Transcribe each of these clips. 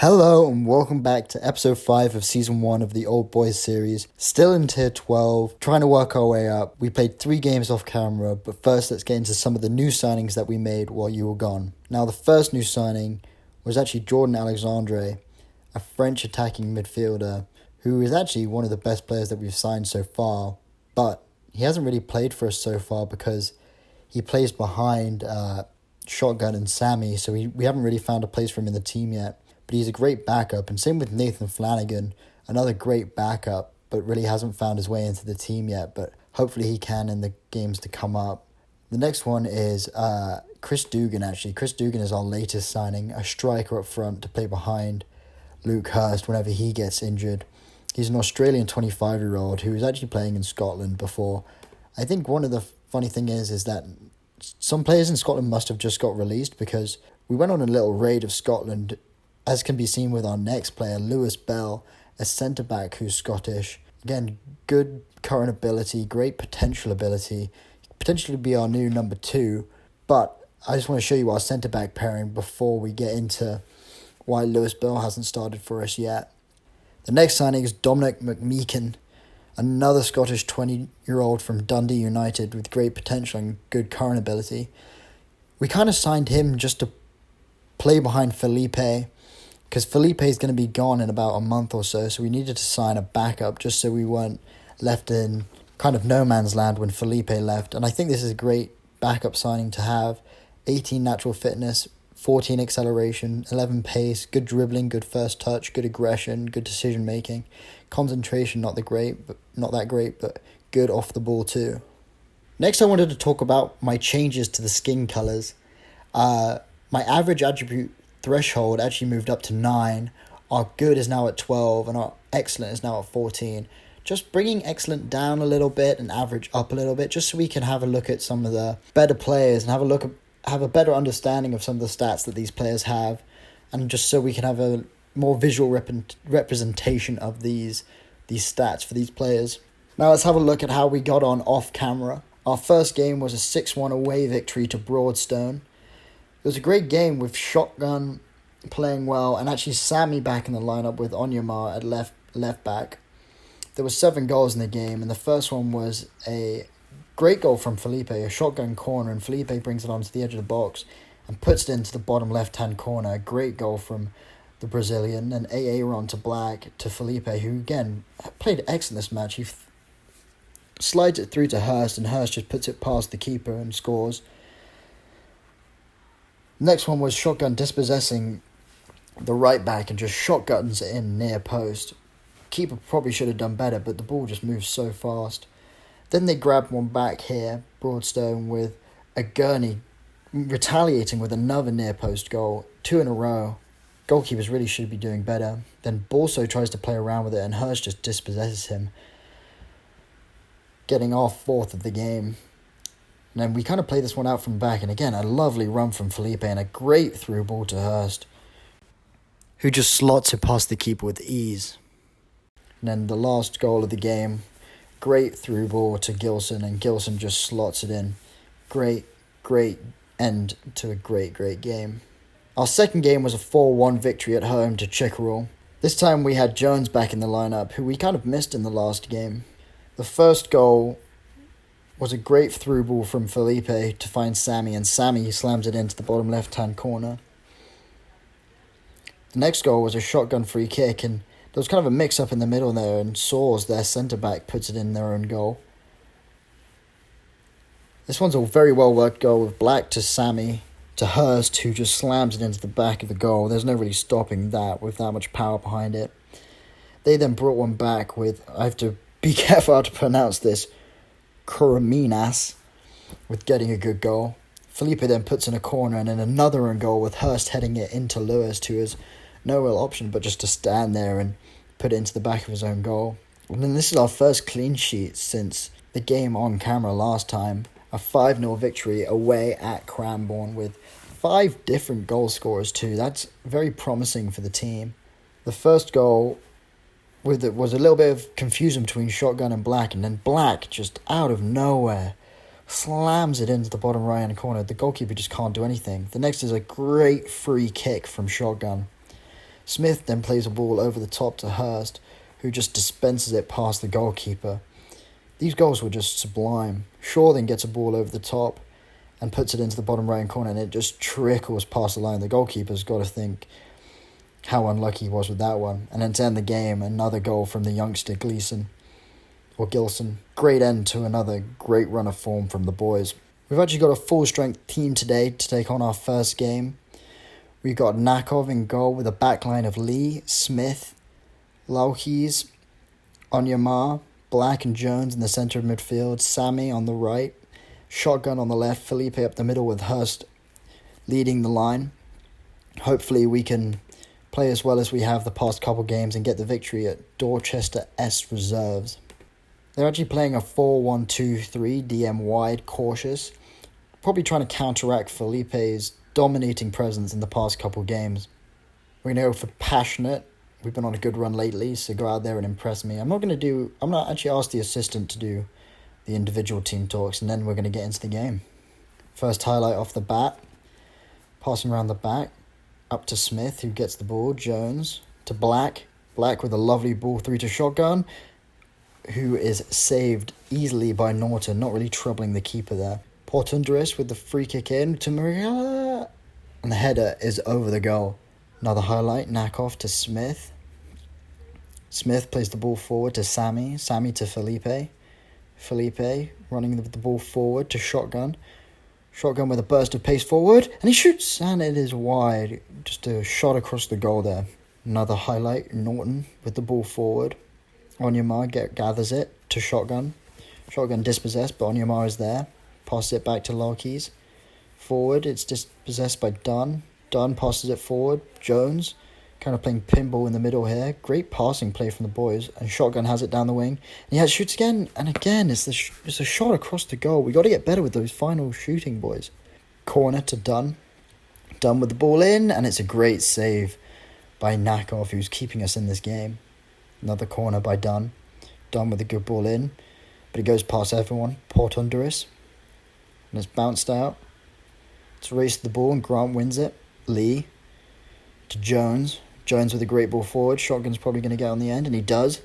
Hello and welcome back to episode 5 of season 1 of the Old Boys series. Still in tier 12, trying to work our way up. We played 3 games off camera, but first let's get into some of the new signings that we made while you were gone. Now the first new signing was actually Jordan Alexandre, a French attacking midfielder who is actually one of the best players that we've signed so far, but he hasn't really played for us so far because he plays behind Shotgun and Sammy, so we haven't really found a place for him in the team yet. But he's a great backup, and same with Nathan Flanagan, another great backup, but really hasn't found his way into the team yet, but hopefully he can in the games to come up. The next one is Chris Dugan, actually. Chris Dugan is our latest signing, a striker up front to play behind Luke Hurst whenever he gets injured. He's an Australian 25-year-old who was actually playing in Scotland before. I think one of the funny thing is that some players in Scotland must have just got released because we went on a little raid of Scotland, as can be seen with our next player, Lewis Bell, a centre-back who's Scottish. Again, good current ability, great potential ability, potentially be our new number 2. But I just want to show you our centre-back pairing before we get into why Lewis Bell hasn't started for us yet. The next signing is Dominic McMeekin, another Scottish 20-year-old from Dundee United with great potential and good current ability. We kind of signed him just to play behind Felipe, because Felipe is going to be gone in about a month or so we needed to sign a backup just so we weren't left in kind of no man's land when Felipe left. And I think this is a great backup signing to have. 18 natural fitness, 14 acceleration, 11 pace, good dribbling, good first touch, good aggression, good decision making. Concentration, not that great, but good off the ball too. Next, I wanted to talk about my changes to the skin colors. My average attribute threshold actually moved up to 9. Our good is now at 12 and our excellent is now at 14. Just bringing excellent down a little bit and average up a little bit, just so we can have a look at some of the better players and have a better understanding of some of the stats that these players have, and just so we can have a more visual representation of these stats for these players. Now let's have a look at how we got on off camera. Our first game was a 6-1 away victory to Broadstone. It was a great game with Shotgun playing well and actually Sammy back in the lineup with Onyema at left back. There were 7 goals in the game, and the first one was a great goal from Felipe, a shotgun corner, and Felipe brings it onto the edge of the box and puts it into the bottom left-hand corner. A great goal from the Brazilian, and Aaron to Black to Felipe, who again played excellent this match. He slides it through to Hurst, and Hurst just puts it past the keeper and scores. Next one was Shotgun dispossessing the right back and just shotguns it in near post. Keeper probably should have done better, but the ball just moves so fast. Then they grabbed one back here, Broadstone, with a Gurney retaliating with another near post goal, 2 in a row. Goalkeepers really should be doing better. Then Borso tries to play around with it and Hurst just dispossesses him, getting our 4th of the game. And then we kind of play this one out from back, and again, a lovely run from Felipe and a great through ball to Hurst, who just slots it past the keeper with ease. And then the last goal of the game, great through ball to Gilson, and Gilson just slots it in. Great end to a great game. Our second game was a 4-1 victory at home to Chickerell. This time we had Jones back in the lineup, who we kind of missed in the last game. The first goal was a great through ball from Felipe to find Sammy, and Sammy slams it into the bottom left-hand corner. The next goal was a shotgun free kick, and there was kind of a mix-up in the middle there, and Soares, their centre-back, puts it in their own goal. This one's a very well-worked goal with Black to Sammy to Hurst, who just slams it into the back of the goal. There's no really stopping that with that much power behind it. They then brought one back with, I have to be careful how to pronounce this, Coraminas, with getting a good goal. Felipe then puts in a corner and then another own goal with Hurst heading it into Lewis, who has no real option but just to stand there and put it into the back of his own goal. And then this is our first clean sheet since the game on camera last time. A 5-0 victory away at Cranbourne with 5 different goal scorers too. That's very promising for the team. The first goal was a little bit of confusion between Shotgun and Black, and then Black just out of nowhere slams it into the bottom right-hand corner. The goalkeeper just can't do anything. The next is a great free kick from Shotgun. Smith then plays a ball over the top to Hurst, who just dispenses it past the goalkeeper. These goals were just sublime. Shaw then gets a ball over the top and puts it into the bottom right corner, and it just trickles past the line. The goalkeeper's got to think how unlucky he was with that one. And then to end the game, another goal from the youngster Gilson. Great end to another great run of form from the boys. We've actually got a full-strength team today to take on our first game. We've got Nakov in goal with a backline of Lee, Smith, Laukes, Onyema, Black and Jones in the centre of midfield, Sammy on the right, Shotgun on the left, Felipe up the middle with Hurst leading the line. Hopefully we can play as well as we have the past couple games and get the victory at Dorchester S Reserves. They're actually playing a 4-1-2-3, DM wide, cautious, probably trying to counteract Felipe's dominating presence in the past couple games. We're going to go for passionate. We've been on a good run lately, so go out there and impress me. I'm not actually ask the assistant to do the individual team talks, and then we're going to get into the game. First highlight off the bat, passing around the back, up to Smith, who gets the ball, Jones, to Black with a lovely ball through to Shotgun, who is saved easily by Norton, not really troubling the keeper there. Portunduris with the free kick in to Maria, and the header is over the goal. Another highlight, Nakov to Smith. Smith plays the ball forward to Sammy to Felipe. Felipe running the ball forward to Shotgun. Shotgun with a burst of pace forward, and he shoots, and it is wide. Just a shot across the goal there. Another highlight, Norton with the ball forward. Onyema gathers it to Shotgun. Shotgun dispossessed, but Onyema is there. Passes it back to Laukes. Forward, it's dispossessed by Dunn. Dunn passes it forward. Jones, kind of playing pinball in the middle here. Great passing play from the boys. And Shotgun has it down the wing. And he shoots again. And again, it's a shot across the goal. We got to get better with those final shooting, boys. Corner to Dunn. Dunn with the ball in. And it's a great save by Nakov, who's keeping us in this game. Another corner by Dunn. Dunn with a good ball in. But it goes past everyone. Portunduris. And it's bounced out. It's raced the ball and Grant wins it. Lee to Jones. Jones with a great ball forward. Shotgun's probably going to get on the end, and he does.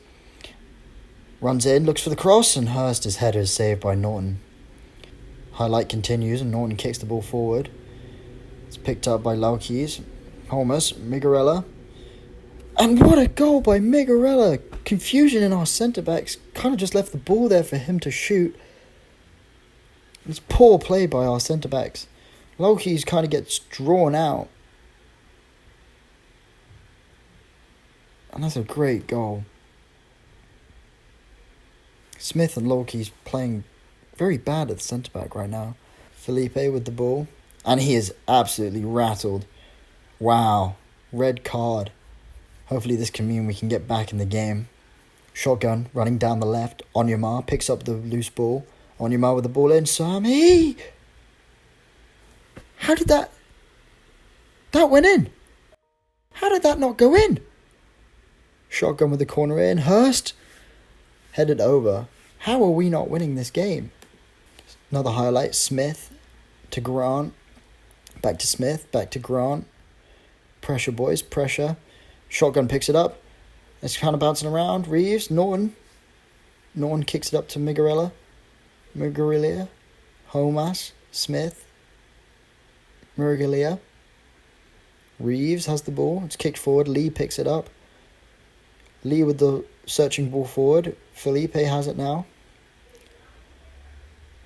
Runs in, looks for the cross, and Hurst's header is saved by Norton. Highlight continues, and Norton kicks the ball forward. It's picked up by Laukes. Holmes, Migarella. And what a goal by Migarella. Confusion in our centre-backs. Kind of just left the ball there for him to shoot. It's poor play by our centre-backs. Laukes kind of gets drawn out. And that's a great goal. Smith and Laukes playing very bad at the centre-back right now. Felipe with the ball. And he is absolutely rattled. Wow. Red card. Hopefully this can mean we can get back in the game. Shotgun running down the left. Onyema picks up the loose ball. Onyema with the ball in. Sammy! How did that... That went in. How did that not go in? Shotgun with the corner in. Hurst headed over. How are we not winning this game? Another highlight. Smith to Grant. Back to Smith. Back to Grant. Pressure, boys. Pressure. Shotgun picks it up. It's kind of bouncing around. Reeves. Norton kicks it up to Migarella. Holmes. Smith. Murgalia. Reeves has the ball. It's kicked forward. Lee picks it up. Lee with the searching ball forward. Felipe has it now.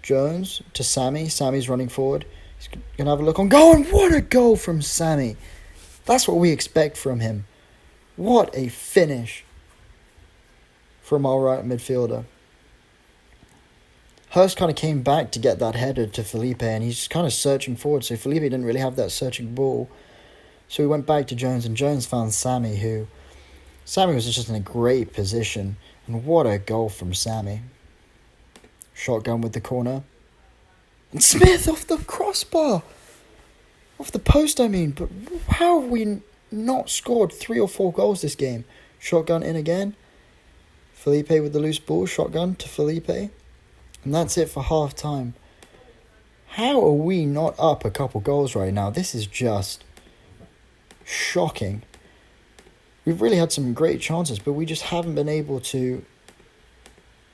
Jones to Sammy. Sammy's running forward. He's going to have a look on goal. And what a goal from Sammy. That's what we expect from him. What a finish from our right midfielder. Hurst kind of came back to get that header to Felipe, and he's kind of searching forward, so Felipe didn't really have that searching ball. So he went back to Jones, and Jones found Sammy, who... Sammy was just in a great position, and what a goal from Sammy. Shotgun with the corner. And Smith off the crossbar! Off the post, I mean, but how have we not scored 3 or 4 goals this game? Shotgun in again. Felipe with the loose ball, shotgun to Felipe. And that's it for half time. How are we not up a couple goals right now? This is just shocking. We've really had some great chances, but we just haven't been able to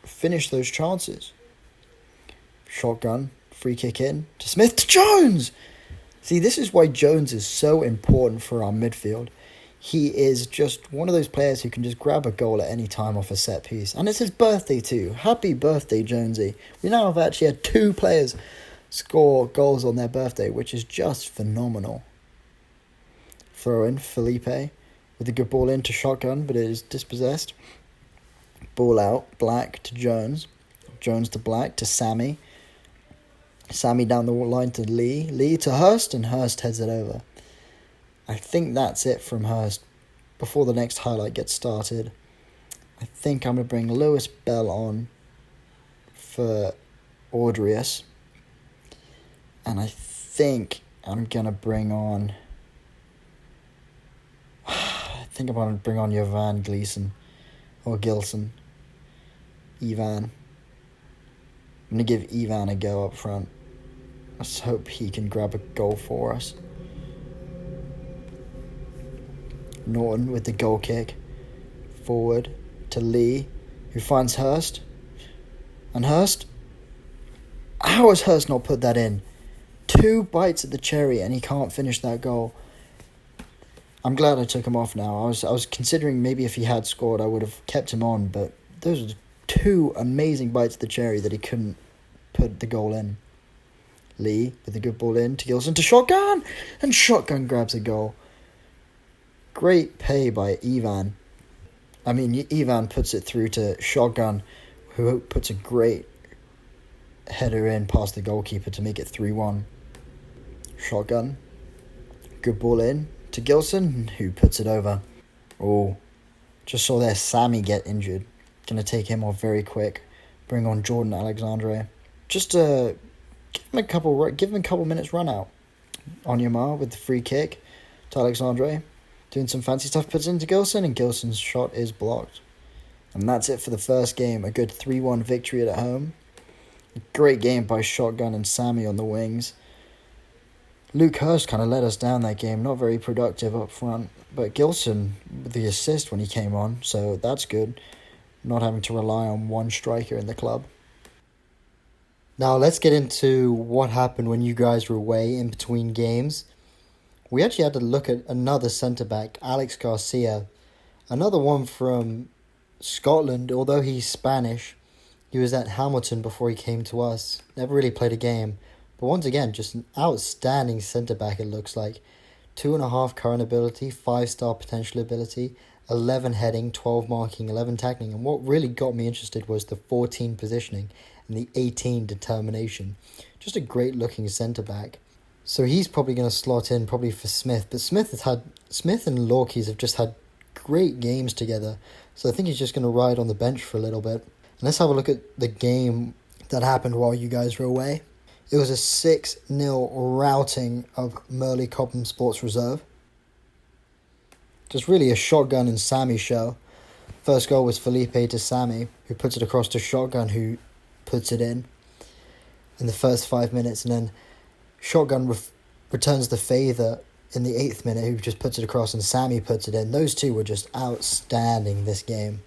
finish those chances. Shotgun, free kick in, to Smith, to Jones! See, this is why Jones is so important for our midfield. He is just one of those players who can just grab a goal at any time off a set piece. And it's his birthday too. Happy birthday, Jonesy. We now have actually had 2 players score goals on their birthday, which is just phenomenal. Throw in, Felipe, with a good ball in to Shotgun, but it is dispossessed. Ball out, Black to Jones. Jones to Black to Sammy. Sammy down the line to Lee. Lee to Hurst, and Hurst heads it over. I think that's it from Hurst. Before the next highlight gets started, I think I'm going to bring Lewis Bell on for Audrius. And I think I'm going to bring on... I'm going to bring on Jovan Gleason. Or Gilson. Ivan. I'm going to give Ivan a go up front. Let's hope he can grab a goal for us. Norton with the goal kick. Forward to Lee, who finds Hurst. And Hurst? How has Hurst not put that in? 2 bites at the cherry and he can't finish that goal. I'm glad I took him off now. I was considering maybe if he had scored I would have kept him on, but those are 2 amazing bites at the cherry that he couldn't put the goal in. Lee with a good ball in to Gilson to Shotgun, and Shotgun grabs a goal. Great pay by Ivan. I mean, Ivan puts it through to Shotgun, who puts a great header in past the goalkeeper to make it 3-1. Shotgun. Good ball in to Gilson, who puts it over. Oh, just saw there Sammy get injured. Gonna take him off very quick. Bring on Jordan Alexandre. Just give him a couple minutes run out. Onyema with the free kick to Alexandre. Doing some fancy stuff, puts into Gilson, and Gilson's shot is blocked. And that's it for the first game. A good 3-1 victory at home. A great game by Shotgun and Sammy on the wings. Luke Hurst kind of let us down that game. Not very productive up front. But Gilson with the assist when he came on, so that's good. Not having to rely on one striker in the club. Now let's get into what happened when you guys were away in between games. We actually had to look at another centre-back, Alex Garcia. Another one from Scotland, although he's Spanish. He was at Hamilton before he came to us. Never really played a game. But once again, just an outstanding centre-back it looks like. 2.5 current ability, 5-star potential ability, 11 heading, 12 marking, 11 tackling. And what really got me interested was the 14 positioning and the 18 determination. Just a great-looking centre-back. So he's probably going to slot in probably for Smith. But Smith and Lorkeys have just had great games together. So I think he's just going to ride on the bench for a little bit. And let's have a look at the game that happened while you guys were away. It was a 6-0 routing of Merley Cobham Sports Reserve. Just really a Shotgun and Sammy show. First goal was Felipe to Sammy, who puts it across to Shotgun, who puts it in the first 5 minutes. And then Shotgun returns the favour in the 8th minute, who just puts it across, and Sammy puts it in. Those two were just outstanding this game.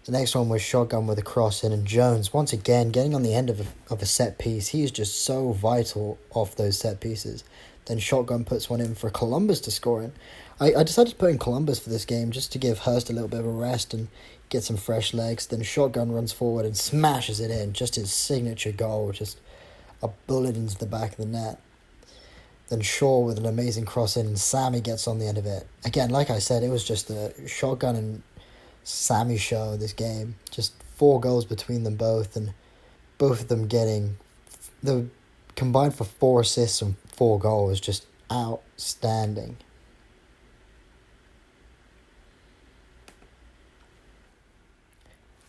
The next one was Shotgun with a cross in, and Jones, once again, getting on the end of a set piece. He's just so vital off those set pieces. Then Shotgun puts one in for Columbus to score in. I decided to put in Columbus for this game just to give Hurst a little bit of a rest and get some fresh legs. Then Shotgun runs forward and smashes it in. Just his signature goal, just a bullet into the back of the net. Then Shaw with an amazing cross in, and Sammy gets on the end of it. Again, like I said, it was just a Shotgun and Sammy show this game. Just 4 goals between them both, and both of them getting the combined for 4 assists and 4 goals. Just outstanding.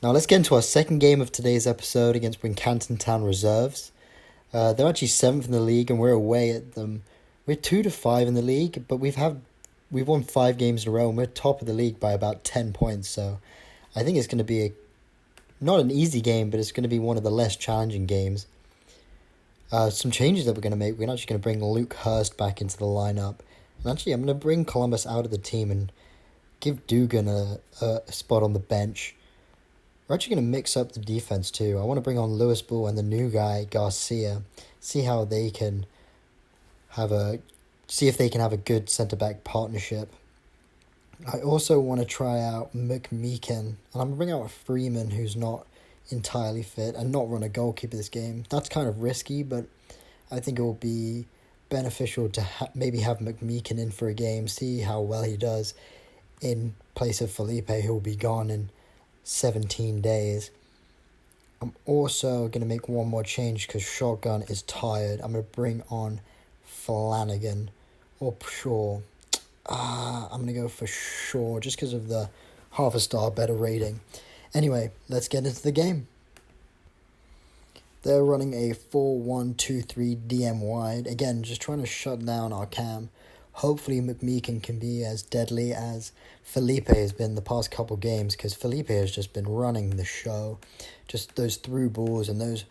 Now let's get into our second game of today's episode against Wincanton Town Reserves. They're actually 7th in the league, and we're away at them. We're 2-5 in the league, but we've won 5 games in a row, and we're top of the league by about 10 points. So I think it's going to be not an easy game, but it's going to be one of the less challenging games. Some changes that we're going to make. We're actually going to bring Luke Hurst back into the lineup. And actually, I'm going to bring Columbus out of the team and Give Dugan a spot on the bench. We're actually going to mix up the defense too. I want to bring on Lewis Bull and the new guy, Garcia. See how they can see if they can have a good centre-back partnership. I also want to try out McMeekin. And I'm going to bring out Freeman, who's not entirely fit, and not run a goalkeeper this game. That's kind of risky, but I think it will be beneficial to maybe have McMeekin in for a game, see how well he does in place of Felipe, who will be gone in 17 days. I'm also going to make one more change because Shotgun is tired. I'm going to bring on Flanagan or Shaw. I'm going to go for Shaw just because of the half a star better rating. Anyway, let's get into the game. They're running a 4-1-2-3 DM wide. Again, just trying to shut down our cam. Hopefully McMeekin can be as deadly as Felipe has been the past couple games, because Felipe has just been running the show. Just those through balls and those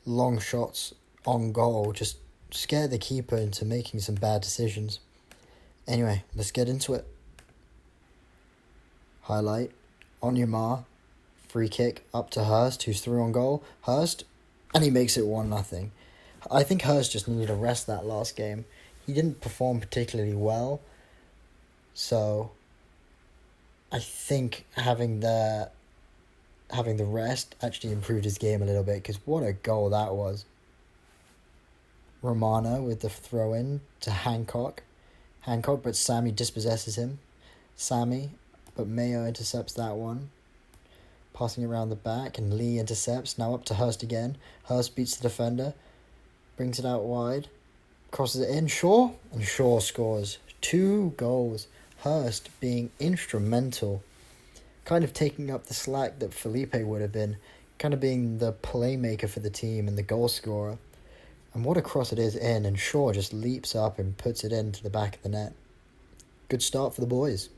long shots on goal just scare the keeper into making some bad decisions. Anyway, let's get into it. Highlight, Onyema, free kick up to Hurst, who's through on goal. Hurst, and he makes it 1-0. I think Hurst just needed a rest that last game. He didn't perform particularly well, so I think having the rest actually improved his game a little bit, because what a goal that was. Romano with the throw-in to Hancock, but Sammy dispossesses him. But Mayo intercepts that one. Passing it around the back, and Lee intercepts. Now up to Hurst again. Hurst beats the defender, brings it out wide. Crosses it in, Shaw, and Shaw scores 2 goals. Hurst being instrumental, kind of taking up the slack that Felipe would have been, kind of being the playmaker for the team and the goal scorer. And what a cross it is in, and Shaw just leaps up and puts it into the back of the net. Good start for the boys.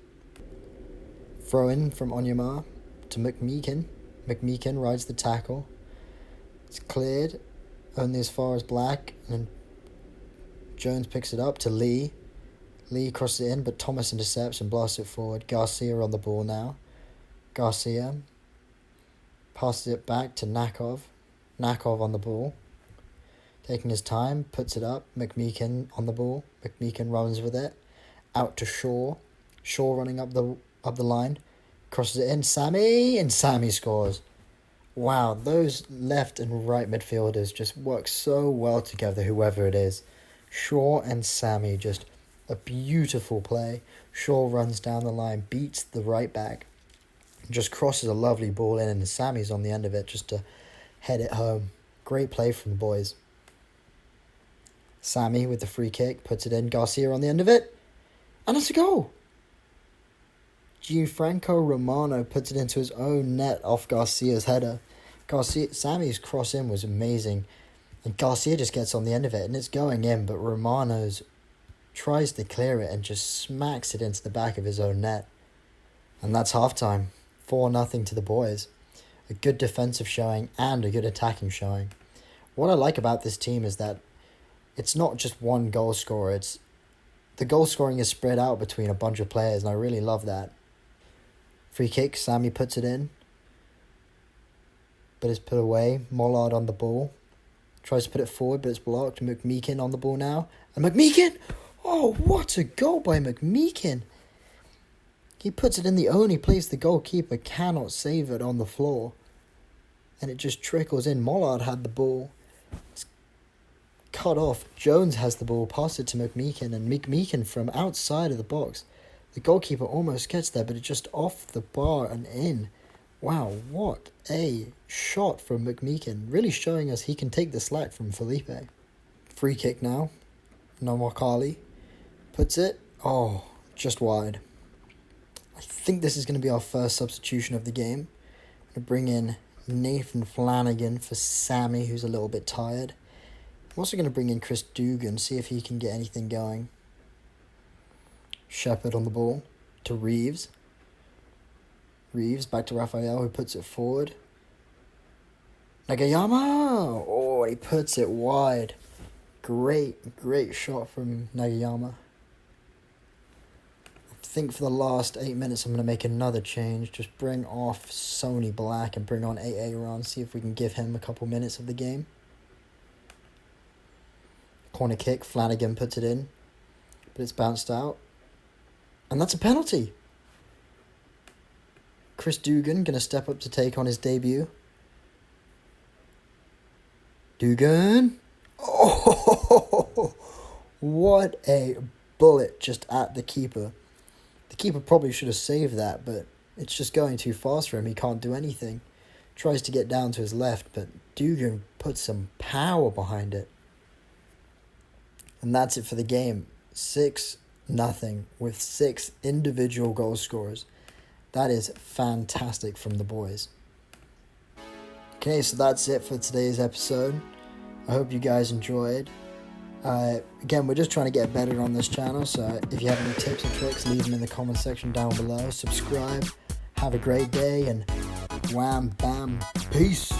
Throw in from Onyema to McMeekin. McMeekin rides the tackle. It's cleared only as far as Black, and Jones picks it up to Lee. Lee crosses it in, but Thomas intercepts and blasts it forward. Garcia on the ball now. Garcia passes it back to Nakov. Nakov on the ball, taking his time, puts it up. McMeekin on the ball. McMeekin runs with it. Out to Shaw. Shaw running up the line. Crosses it in. Sammy! And Sammy scores. Wow, those left and right midfielders just work so well together, whoever it is. Shaw and Sammy, just a beautiful play. Shaw runs down the line, beats the right back, just crosses a lovely ball in, and Sammy's on the end of it just to head it home. Great play from the boys. Sammy with the free kick, puts it in. Garcia on the end of it, and it's a goal. Gianfranco Romano puts it into his own net off Garcia's header. Sammy's cross in was amazing, and Garcia just gets on the end of it, and it's going in, but Romano's tries to clear it and just smacks it into the back of his own net. And that's halftime. 4-0 to the boys. A good defensive showing and a good attacking showing. What I like about this team is that it's not just one goal scorer. The goal scoring is spread out between a bunch of players, and I really love that. Free kick, Sammy puts it in, but it's put away. Mollard on the ball. Tries to put it forward, but it's blocked. McMeekin on the ball now. And McMeekin! Oh, what a goal by McMeekin! He puts it in the only place the goalkeeper cannot save it on the floor. And it just trickles in. Mollard had the ball. It's cut off. Jones has the ball. Pass it to McMeekin. And McMeekin from outside of the box. The goalkeeper almost gets there, but it's just off the bar and in. Wow, what a shot from McMeekin. Really showing us he can take the slack from Felipe. Free kick now. Nawakali puts it. Oh, just wide. I think this is going to be our first substitution of the game. I'm going to bring in Nathan Flanagan for Sammy, who's a little bit tired. I'm also going to bring in Chris Dugan, see if he can get anything going. Shepherd on the ball to Reeves. Reeves back to Raphael, who puts it forward. Nagayama! Oh, he puts it wide. Great shot from Nagayama. I think for the last 8 minutes I'm going to make another change. Just bring off Sony Black and bring on Aaron. See if we can give him a couple minutes of the game. Corner kick, Flanagan puts it in, but it's bounced out. And that's a penalty. Chris Dugan going to step up to take on his debut. Dugan. Oh, what a bullet just at the keeper. The keeper probably should have saved that, but it's just going too fast for him. He can't do anything. Tries to get down to his left, but Dugan puts some power behind it. And that's it for the game. 6-0 with 6 individual goal scorers. That is fantastic from the boys. Okay, so that's it for today's episode. I hope you guys enjoyed. Again, we're just trying to get better on this channel, so if you have any tips or tricks, leave them in the comment section down below. Subscribe. Have a great day, and wham, bam, peace.